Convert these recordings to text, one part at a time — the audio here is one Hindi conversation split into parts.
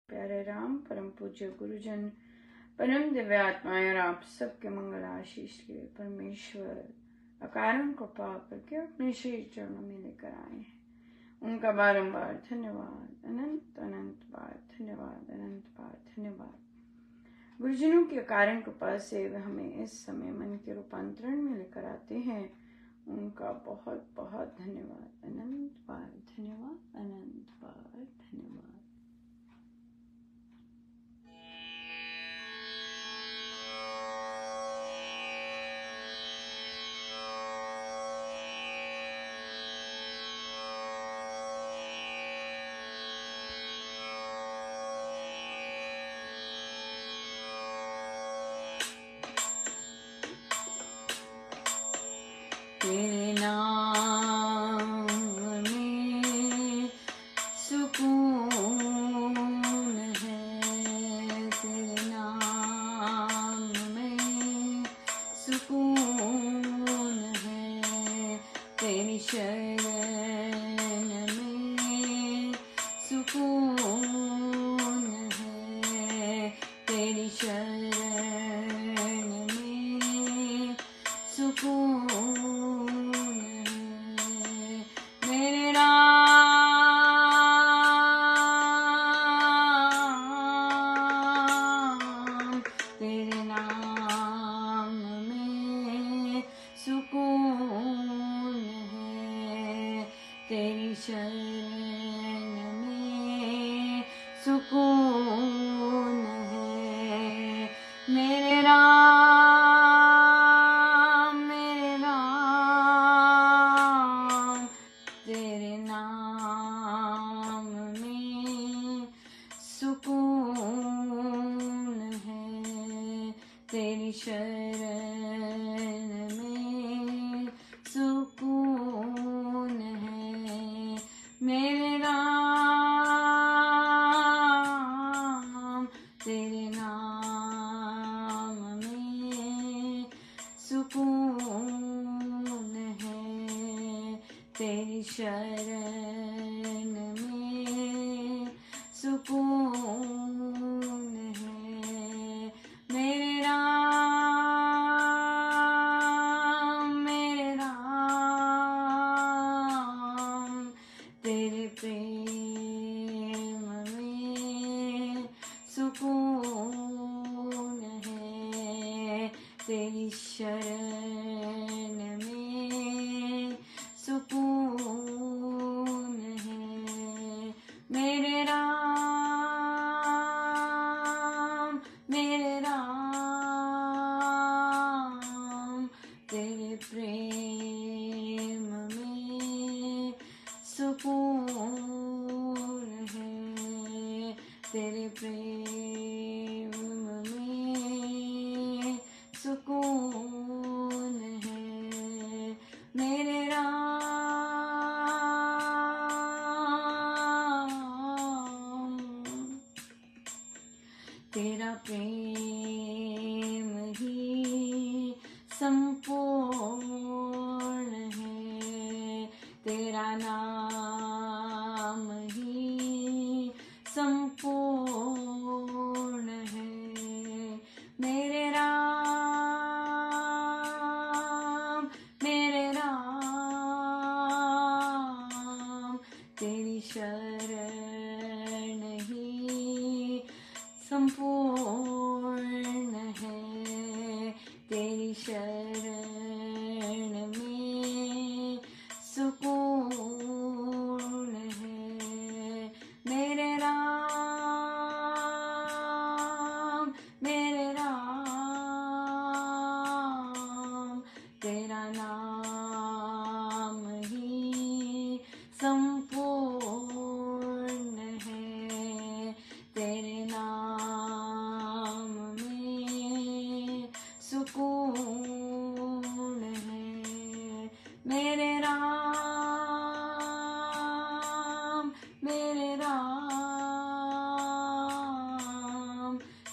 प्यारे राम, परम पूज्य गुरुजन, परम दिव्य आत्माएं और आप सबके मंगल आशीष के परमेश्वर अकारण कृपा करके अपने श्री चरणों में लेकर आए हैं। उनका बारंबार धन्यवाद, अनंत अनंत बार धन्यवाद, अनंत बार धन्यवाद। गुरुजनों की अकारण कृपा से वे हमें इस समय मन के रूपांतरण में लेकर आते हैं। उनका बहुत बहुत धन्यवाद, अनंत बार धन्यवाद, अनंत बार धन्यवाद। तेरे नाम में सुकून है, तेरे नाम में सुकून है, तेरी शरण में सुकून है, तेरी शरण में सुकून है। मेरे राम, तेरे नाम में सुकून है, तेरी शरण में सुकून है। मेरे राम, मेरे राम, तेरे नाम में सुकून है, तेरी शरण में सुकून है। मेरे राम, तेरे नाम में सुकून है, तेरी शरण में सुकून है। मेरे राम, मेरे राम, तेरे प्रेम में सुकून है, तेरी शरण में सुकून है। मेरे राम, मेरे राम, तेरे प्रेम में सुकून है, तेरे प्रेम में सुकून है। मेरे राम, तेरा प्रेम ही संपूर्ण है, तेरा नाम ही संपूर्ण है। मेरे राम, मेरे राम, तेरी शरण ही संपूर्ण है, तेरी शरण में सुकून है। मेरे राम, मेरे राम, तेरा नाम ही संपूर्ण है, तेरे नाम में सुकून है। मेरे राम, मेरे राम,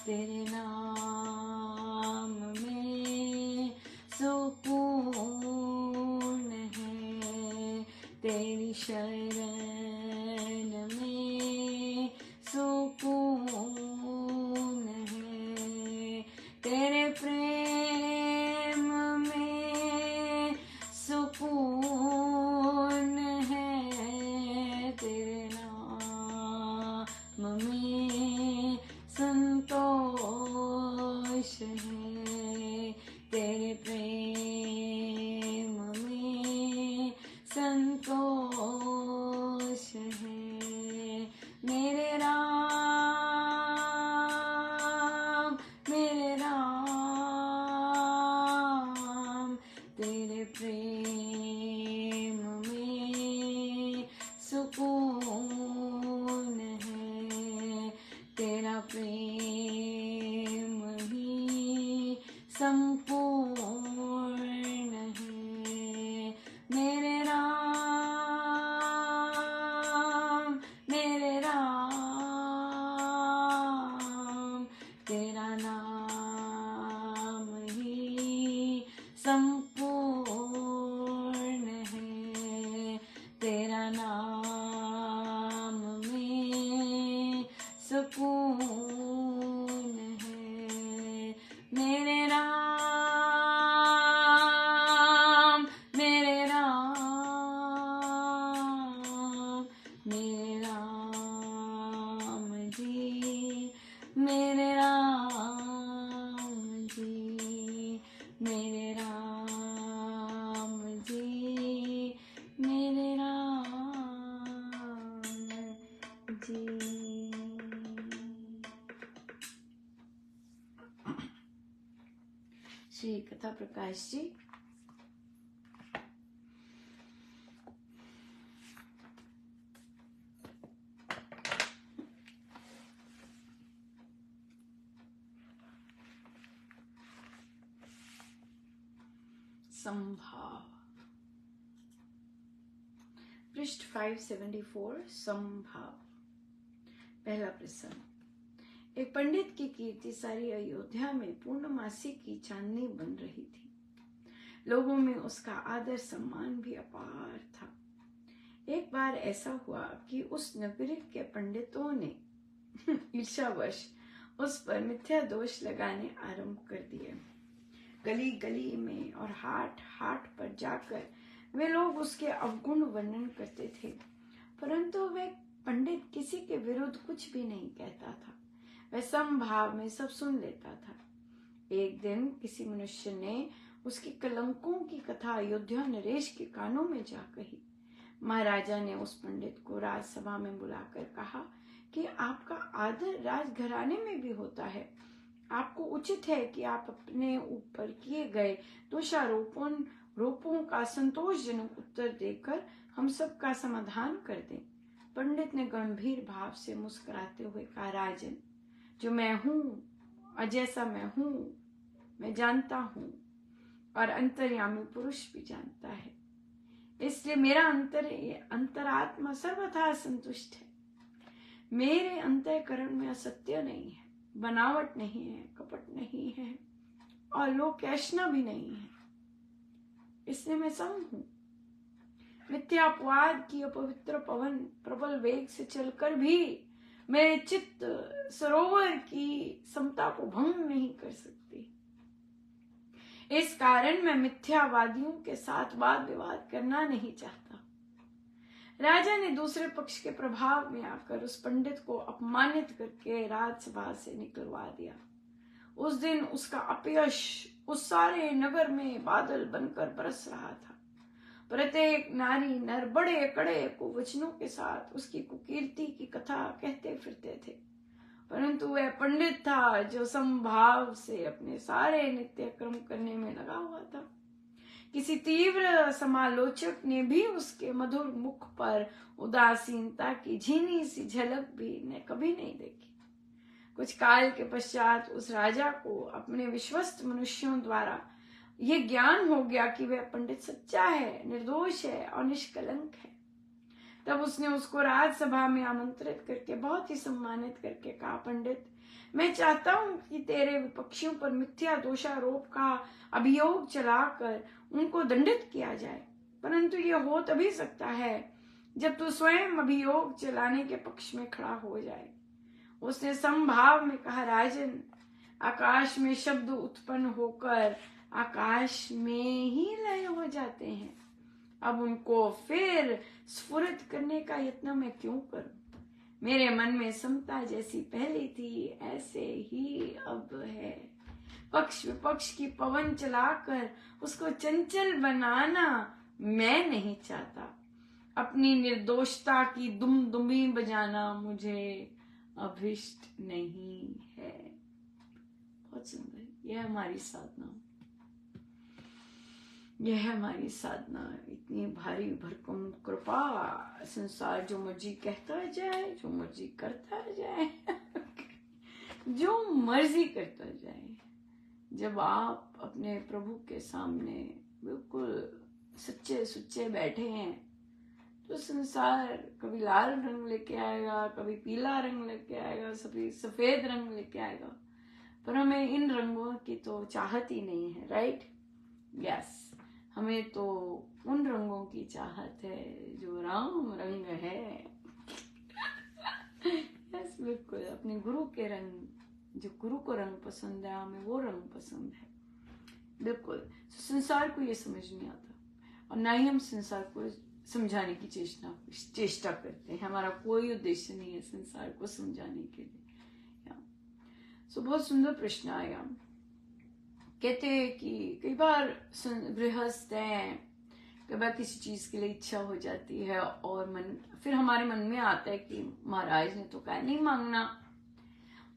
तेरे नाम में सुकून है, तेरी शरण में सुकून में संतोष है, तेरे प्रेम में संतोष है। मेरे राम, मेरे राम, तेरे प्रेम में सुकून है, तेरा प्रेम ही संपूर्ण है। मेरे राम, मेरे राम, तेरा नाम ही संपूर्ण है, तेरा नाम में सुकून है। मेरे राम, मेरे राम, मेरे राम जी, मेरे राम जी, मेरे राम जी, मेरे राम जी। श्री कथा प्रकाश जी। संभाव, पृष्ठ 574। संभाव। पहला प्रसंग। एक पंडित की कीर्ति सारी अयोध्या में पूर्णमासी की चांदनी बन रही थी। लोगों में उसका आदर सम्मान भी अपार था। एक बार ऐसा हुआ कि उस नगरी के पंडितों ने ईर्ष्यावश उस पर मिथ्या दोष लगाने आरंभ कर दिए। गली गली में और हाट हाट पर जाकर वे लोग उसके अवगुण वर्णन करते थे, परंतु वे पंडित किसी के विरुद्ध कुछ भी नहीं कहता था। वह समभाव में सब सुन लेता था। एक दिन किसी मनुष्य ने उसकी कलंकों की कथा अयोध्या नरेश के कानों में जा कही। महाराजा ने उस पंडित को राजसभा में बुलाकर कहा कि आपका आदर राजघराने में भी होता है। आपको उचित है कि आप अपने ऊपर किए गए दोषारोपों का संतोषजनक उत्तर देकर हम सब का समाधान कर दें। पंडित ने गंभीर भाव से मुस्कुराते हुए कहा, राजन, जो मैं हूँ और जैसा मैं हूँ मैं जानता हूँ, और अंतर्यामी पुरुष भी जानता है। इसलिए मेरा अंतरात्मा सर्वथा संतुष्ट है। मेरे अंतःकरण में असत्य नहीं है, बनावट नहीं है, कपट नहीं है और लोकैष्णा भी नहीं है। इसलिए मैं सम हूँ। मिथ्यापवाद की अपवित्र पवन प्रबल वेग से चलकर भी मेरे चित्त सरोवर की समता को भंग नहीं कर सकती। इस कारण मैं मिथ्यावादियों के साथ वाद विवाद करना नहीं चाहता। राजा ने दूसरे पक्ष के प्रभाव में आकर उस पंडित को अपमानित करके राजसभा से निकलवा दिया। उस दिन उसका अपयश उस सारे नगर में बादल बनकर बरस रहा था। प्रत्येक नारी नर बड़े कड़े कुवचनों के साथ उसकी कुकीर्ति की कथा कहते फिरते थे, परंतु वह पंडित था जो समभाव से अपने सारे नित्य कर्म करने में लगा हुआ था। किसी तीव्र समालोचक ने भी उसके मधुर मुख पर उदासीनता की झीनी सी झलक भी कभी नहीं देखी। कुछ काल के पश्चात उस राजा को अपने विश्वस्त मनुष्यों द्वारा यह ज्ञान हो गया कि वह पंडित सच्चा है, निर्दोष है और निष्कलंक है। तब उसने उसको राजसभा में आमंत्रित करके बहुत ही सम्मानित करके कहा, पंडित, मैं चाहता हूं कि तेरे विपक्षियों पर मिथ्या दोषारोप का अभियोग चलाकर उनको दंडित किया जाए, परंतु यह हो तभी सकता है जब तू स्वयं अभियोग चलाने के पक्ष में खड़ा हो जाए। उसने समभाव में कहा, राजन, आकाश में शब्द उत्पन्न होकर आकाश में ही लय हो जाते हैं। अब उनको फिर स्फुरित करने का यत्न मैं क्यों करूं? मेरे मन में समता जैसी पहले थी ऐसे ही अब है। पक्ष विपक्ष की पवन चलाकर उसको चंचल बनाना मैं नहीं चाहता। अपनी निर्दोषता की दुम दुमी बजाना मुझे अभिष्ट नहीं है। बहुत सुंदर। यह हमारी साधना, यह है हमारी साधना। इतनी भारी भरकम कृपा, संसार जो मर्जी कहता जाए, जो मर्जी करता जाए जो मर्जी करता जाए, जब आप अपने प्रभु के सामने बिल्कुल सच्चे सुच्चे बैठे हैं तो संसार कभी लाल रंग लेके आएगा, कभी पीला रंग लेके आएगा, कभी सफेद रंग लेके आएगा, पर हमें इन रंगों की तो चाहत ही नहीं है। राइट? यस, हमें तो उन रंगों की चाहत है जो राम रंग है। यस, बिल्कुल। अपने गुरु के रंग, जो गुरु को रंग पसंद है, हमें वो रंग पसंद है। बिल्कुल। संसार को ये समझ नहीं आता और ना ही हम संसार को समझाने की चेष्टा करते हैं। हमारा कोई उद्देश्य नहीं है संसार को समझाने के लिए। बहुत सुंदर प्रश्न आया। कहते हैं कि कई बार गृहस्थ हैं, कई बार किसी चीज के लिए इच्छा हो जाती है और फिर हमारे मन में आता है कि महाराज ने तो कहा नहीं मांगना,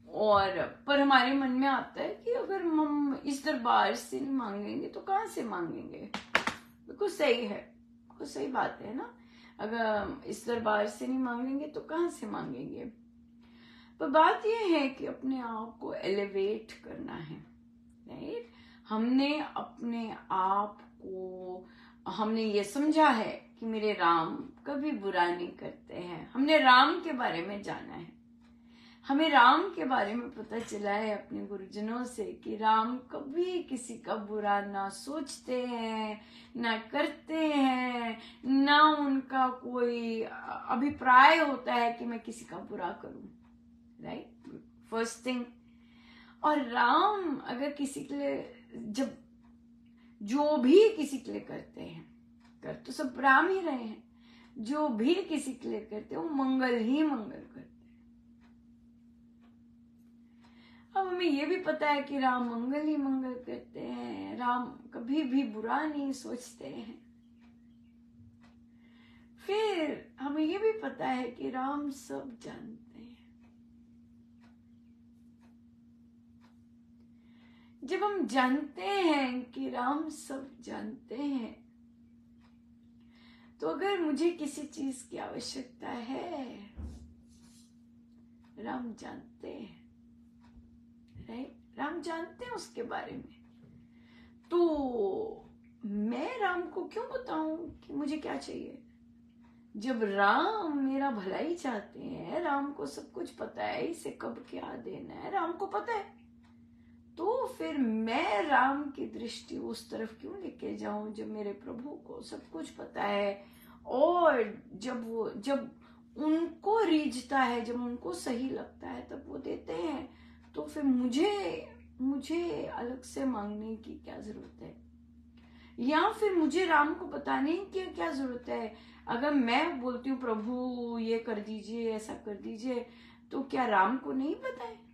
और पर हमारे मन में आता है कि अगर हम इस दरबार से नहीं मांगेंगे तो कहाँ से मांगेंगे। बिल्कुल सही है, बिल्कुल सही बात है ना। अगर इस दरबार से नहीं मांगेंगे तो कहाँ से मांगेंगे। पर बात यह है कि अपने आप को एलिवेट करना है। राइट? हमने अपने आप को, हमने ये समझा है कि मेरे राम कभी बुरा नहीं करते हैं। हमने राम के बारे में जाना है, हमें राम के बारे में पता चला है अपने गुरुजनों से कि राम कभी किसी का बुरा ना सोचते हैं, ना करते हैं, ना उनका कोई अभिप्राय होता है कि मैं किसी का बुरा करूं। राइट? First thing. और राम अगर किसी के लिए, जब जो भी किसी के लिए करते हैं, कर तो सब राम ही रहे हैं, जो भी किसी के लिए करते हैं वो मंगल ही मंगल करते हैं। अब हमें ये भी पता है कि राम मंगल ही मंगल करते हैं, राम कभी भी बुरा नहीं सोचते हैं। फिर हमें ये भी पता है कि राम सब जानते हैं। जब हम जानते हैं कि राम सब जानते हैं, तो अगर मुझे किसी चीज की आवश्यकता है, राम जानते हैं। राइट? राम जानते हैं उसके बारे में, तो मैं राम को क्यों बताऊं कि मुझे क्या चाहिए। जब राम मेरा भलाई चाहते हैं, राम को सब कुछ पता है, इसे कब क्या देना है राम को पता है, तो फिर मैं राम की दृष्टि उस तरफ क्यों लेके जाऊं जब मेरे प्रभु को सब कुछ पता है। और जब उनको रीझता है, जब उनको सही लगता है तब वो देते हैं, तो फिर मुझे अलग से मांगने की क्या जरूरत है, या फिर मुझे राम को बताने की क्या जरूरत है। अगर मैं बोलती हूँ प्रभु ये कर दीजिए, ऐसा कर दीजिए, तो क्या राम को नहीं पता है?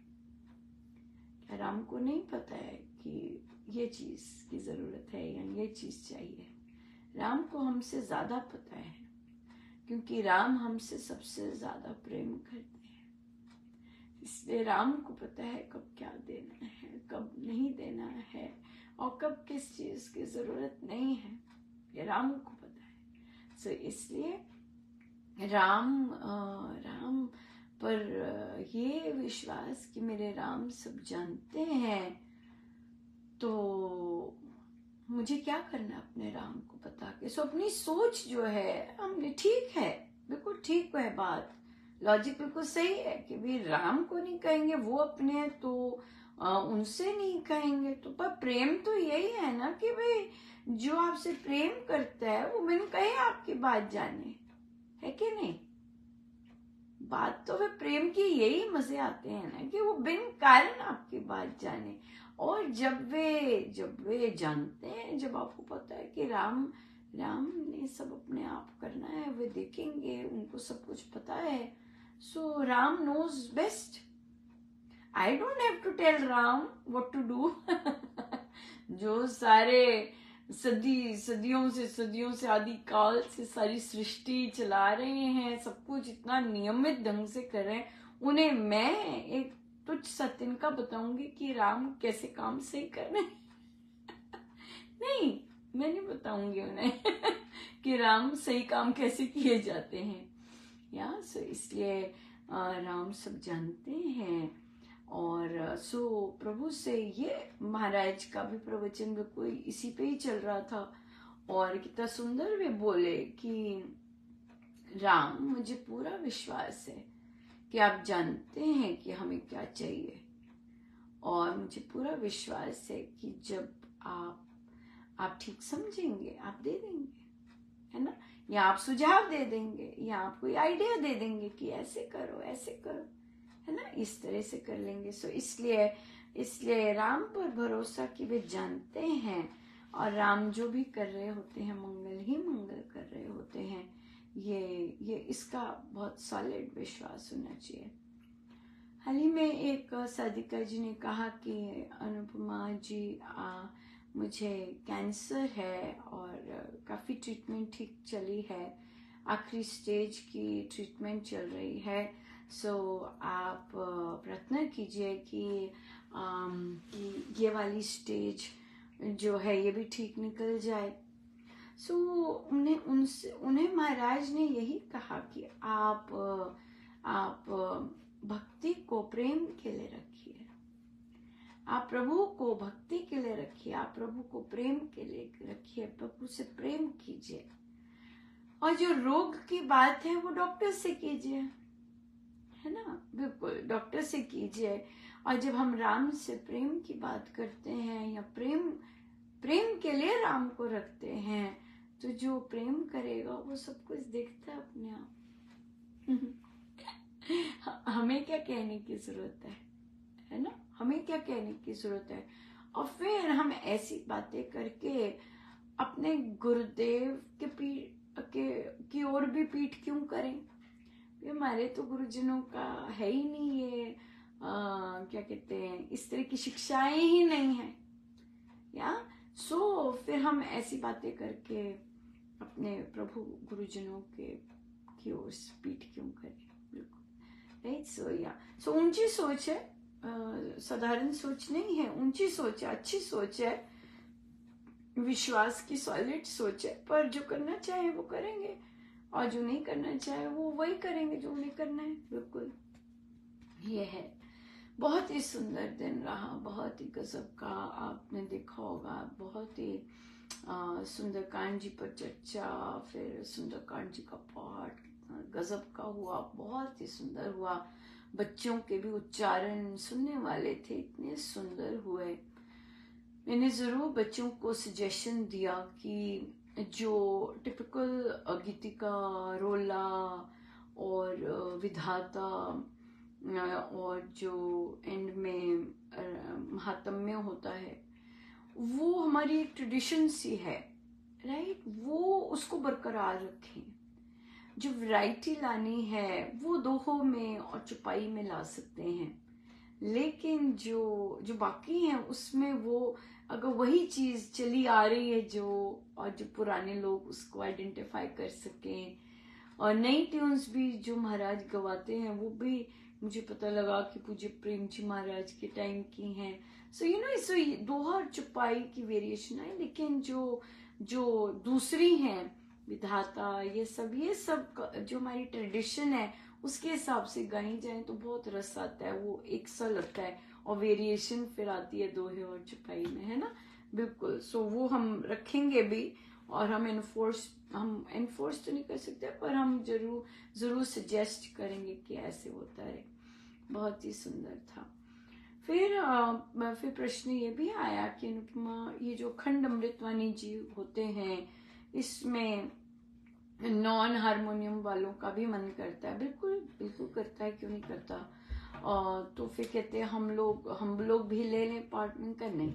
क्या राम को नहीं पता है कि ये चीज की जरूरत है या ये चीज चाहिए? राम को हमसे ज्यादा पता है, क्योंकि राम हमसे सबसे ज्यादा प्रेम करते हैं। इसलिए राम को पता है कब क्या देना है, कब नहीं देना है, और कब किस चीज की जरूरत नहीं है, ये राम को पता है। सो इसलिए राम पर ये विश्वास कि मेरे राम सब जानते हैं, तो मुझे क्या करना अपने राम को बता के। सो अपनी सोच जो है हमने, ठीक है, बिल्कुल ठीक है बात, लॉजिक बिल्कुल सही है कि भाई राम को नहीं कहेंगे, वो अपने तो उनसे नहीं कहेंगे, तो पर प्रेम तो यही है ना कि भाई जो आपसे प्रेम करता है वो बिन कहे आपकी बात जाने, है कि नहीं। बात तो वे प्रेम की यही मजे आते हैं ना कि वो बिन कारण आपकी बात जाने। और जब वे जानते हैं, जब आपको पता है कि राम ने सब अपने आप करना है, वे देखेंगे, उनको सब कुछ पता है, So Ram knows best. I don't have to tell Ram what to do. जो सारे सदियों से आदि काल से सारी सृष्टि चला रहे हैं, सब कुछ इतना नियमित ढंग से कर रहे हैं, उन्हें मैं एक तुच्छ सा तिनका बताऊंगी कि राम कैसे काम सही कर रहे हैं? नहीं, मैं नहीं बताऊंगी उन्हें कि राम सही काम कैसे किए जाते हैं। सो इसलिए राम सब जानते हैं। और सो प्रभु से ये महाराज का भी प्रवचन भी कोई इसी पे ही चल रहा था, और कितना सुंदर वे बोले कि राम, मुझे पूरा विश्वास है कि आप जानते हैं कि हमें क्या चाहिए, और मुझे पूरा विश्वास है कि जब आप ठीक समझेंगे आप दे देंगे, है ना, या आप सुझाव दे देंगे, या आप कोई आइडिया दे देंगे कि ऐसे करो है ना, इस तरह से कर लेंगे। सो इसलिए राम पर भरोसा कि वे जानते हैं, और राम जो भी कर रहे होते हैं मंगल ही मंगल कर रहे होते हैं। ये इसका बहुत सॉलिड विश्वास होना चाहिए। हाल ही में एक साधिका जी ने कहा कि अनुपमा जी, मुझे कैंसर है और काफ़ी ट्रीटमेंट ठीक चली है, आखिरी स्टेज की ट्रीटमेंट चल रही है। सो आप प्रार्थना कीजिए कि ये वाली स्टेज जो है ये भी ठीक निकल जाए। सो उन्हें महाराज ने यही कहा कि आप भक्ति को प्रेम के लिए रखिए, आप प्रभु को भक्ति के लिए रखिए, आप प्रभु को प्रेम के लिए रखिए, प्रभु से प्रेम कीजिए। और जो रोग की बात है वो डॉक्टर से कीजिए, है ना, बिल्कुल डॉक्टर से कीजिए। और जब हम राम से प्रेम की बात करते हैं या प्रेम के लिए राम को रखते हैं, तो जो प्रेम करेगा वो सब कुछ देखता है अपने आप। हमें क्या कहने की जरूरत है ना, हमें क्या कहने की जरूरत है। और फिर हम ऐसी बातें करके अपने गुरुदेव की ओर भी पीठ क्यों करें? हमारे तो गुरुजनों का है ही नहीं ये क्या कहते हैं, इस तरह की शिक्षाएं ही नहीं है। फिर हम ऐसी बातें करके अपने प्रभु गुरुजनों की ओर पीठ क्यों करें? बिल्कुल राइट। सो ऊंची सोच है, साधारण सोच नहीं है, ऊंची सोच है, अच्छी सोच है, विश्वास की सॉलिड सोच है। पर जो करना चाहे वो करेंगे, और जो नहीं करना चाहे वो वही करेंगे जो उन्हें करना है। बिल्कुल ये है। बहुत ही सुंदर दिन रहा, बहुत ही गजब का, आपने देखा होगा, बहुत ही सुंदरकांड जी पर चर्चा, फिर सुंदरकांड जी का पाठ कितना गजब का हुआ, बहुत ही सुंदर हुआ। बच्चों के भी उच्चारण सुनने वाले थे, इतने सुंदर हुए। मैंने जरूर बच्चों को सजेशन दिया कि जो टिपिकल गीतिका, रोला और विधाता और जो एंड में महात्म्य होता है, वो हमारी एक ट्रेडिशन सी है, राइट, वो उसको बरकरार रखें। जो वैरायटी लानी है वो दोहों में और चुपाई में ला सकते हैं, लेकिन जो बाकी है उसमें वो अगर वही चीज चली आ रही है और जो पुराने लोग उसको आइडेंटिफाई कर सकें, और नई ट्यून्स भी जो महाराज गवाते हैं वो भी मुझे पता लगा कि पूज्य प्रेम जी महाराज के टाइम की हैं। सो दोहा और चुपाई की वेरिएशन है, लेकिन जो दूसरी हैं विधाता, ये सब जो हमारी ट्रेडिशन है उसके हिसाब से गाई जाए तो बहुत रस आता है, वो एक सा लगता है, और वेरिएशन फिर आती है दोहे और चुपाई में, है ना, बिल्कुल। सो वो हम रखेंगे भी, और हम एनफोर्स तो नहीं कर सकते, पर हम जरूर सजेस्ट करेंगे कि ऐसे होता है। बहुत ही सुंदर था। फिर प्रश्न ये भी आया कि अनुपमा, ये जो अखंड अमृतवाणी जी होते हैं, इसमें नॉन हारमोनियम वालों का भी मन करता है। बिल्कुल बिल्कुल करता है, क्यों नहीं करता। तो फिर कहते हैं हम लोग भी ले लें पार्ट में का? नहीं,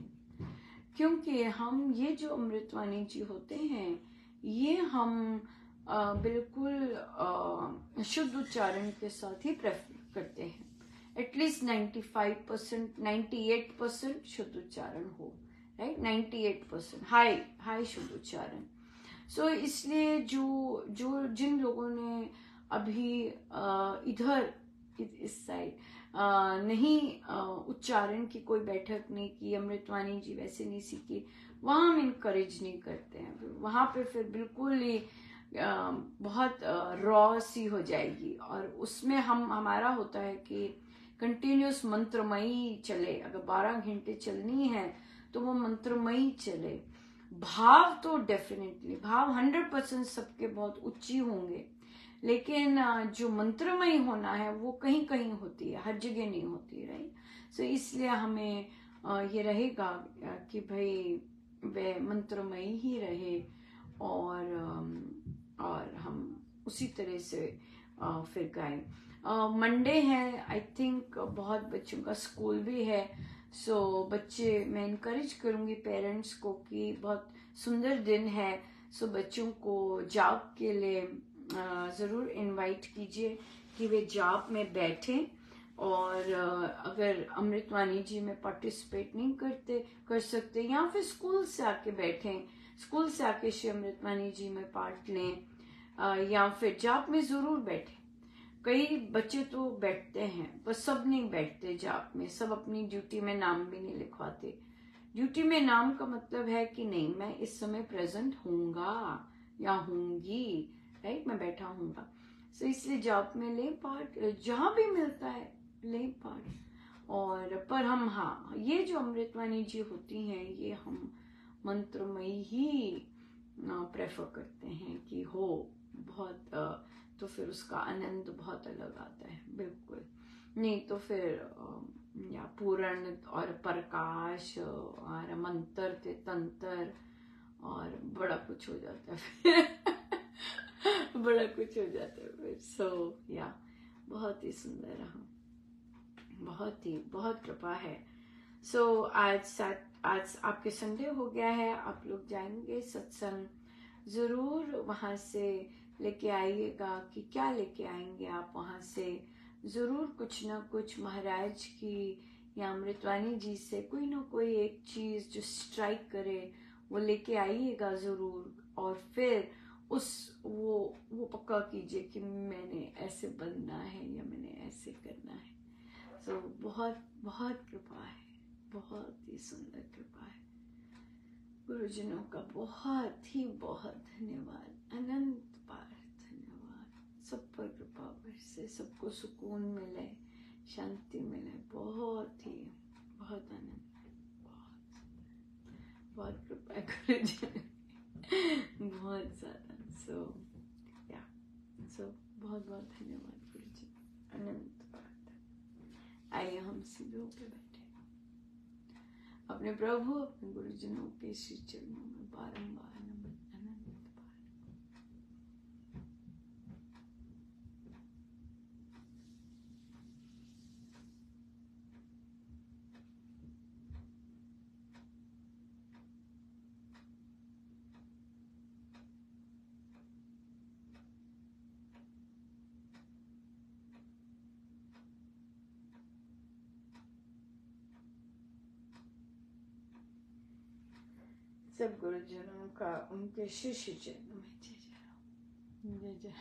क्योंकि हम ये जो अमृतवाणी जी होते हैं ये हम बिल्कुल शुद्ध उच्चारण के साथ ही प्रेफर करते हैं। एटलीस्ट 95%, 98% शुद्ध उच्चारण हो, राइट, 98% हाई शुद्ध उच्चारण। सो इसलिए जो जिन लोगों ने अभी इधर इस साइड नहीं उच्चारण की कोई बैठक नहीं की, अमृतवाणी जी वैसे नहीं सीखी, वहां हम इनकरेज नहीं करते हैं। वहां पे फिर बिल्कुल ही बहुत रॉ सी हो जाएगी, और उसमें हमारा होता है कि कंटिन्यूस मंत्रमयी चले। अगर 12 घंटे चलनी है तो वो मंत्रमयी चले। भाव तो डेफिनेटली, भाव 100% सबके बहुत उच्ची होंगे, लेकिन जो मंत्रमयी होना है वो कहीं कहीं होती है, हर जगह नहीं होती, राइट। सो इसलिए हमें ये रहेगा कि भाई वह मंत्रमयी ही रहे, और हम उसी तरह से फिर गाएं। मंडे है, आई थिंक बहुत बच्चों का स्कूल भी है। सो बच्चे, मैं इनकरेज करूंगी पेरेंट्स को कि बहुत सुंदर दिन है। सो बच्चों को जाप के लिए ज़रूर इनवाइट कीजिए कि वे जाप में बैठें, और अगर अमृतवाणी जी में पार्टिसिपेट नहीं कर सकते, या फिर स्कूल से आके बैठें, स्कूल से आके श्री अमृतवाणी जी में पार्ट लें, या फिर जाप में ज़रूर बैठें। कई बच्चे तो बैठते हैं, पर सब नहीं बैठते जाप में, सब अपनी ड्यूटी में नाम भी नहीं लिखवाते। ड्यूटी में नाम का मतलब है कि नहीं, मैं इस समय प्रेजेंट हूंगा या हूंगी, राइट, मैं बैठा हूंगा। सो इसलिए जाप में ले पार्ट, जहां भी मिलता है ले पार्ट। और पर हम, हाँ, ये जो अमृतवाणी जी होती हैं, ये हम मंत्रमयी ही प्रेफर करते हैं कि हो बहुत, तो फिर उसका आनंद बहुत अलग आता है। बिल्कुल नहीं तो फिर या पूर्ण और प्रकाश और मंत्र ते तंत्र और बड़ा कुछ हो जाता है फिर बड़ा कुछ हो जाता है फिर। सो या बहुत ही सुंदर रहा, बहुत कृपा है। सो आज आपके संडे हो गया है, आप लोग जाएंगे सत्संग, जरूर वहां से लेके आइएगा कि क्या लेके आएंगे आप वहां से। जरूर कुछ ना कुछ महाराज की या अमृतवाणी जी से कोई ना कोई एक चीज जो स्ट्राइक करे वो लेके आइएगा जरूर। और फिर वो पक्का कीजिए कि मैंने ऐसे बनना है या मैंने ऐसे करना है। तो बहुत बहुत कृपा है, बहुत ही सुंदर कृपा है। गुरुजनों का बहुत धन्यवाद, अनंत बार धन्यवाद। सब पर कृपा बरसे, सबको सुकून मिले, शांति मिले। बहुत आनंद, बहुत कृपा है गुरुजन बहुत ज्यादा। सो बहुत धन्यवाद गुरुजी, अनंत बार। आइए हम सीधे होकर बैठे, अपने प्रभु अपने गुरुजनों के श्री चरणों में बारंबार नमन, अनंत बार। सब गुरुजनों का उनके शिष्य चरणों में जय जय।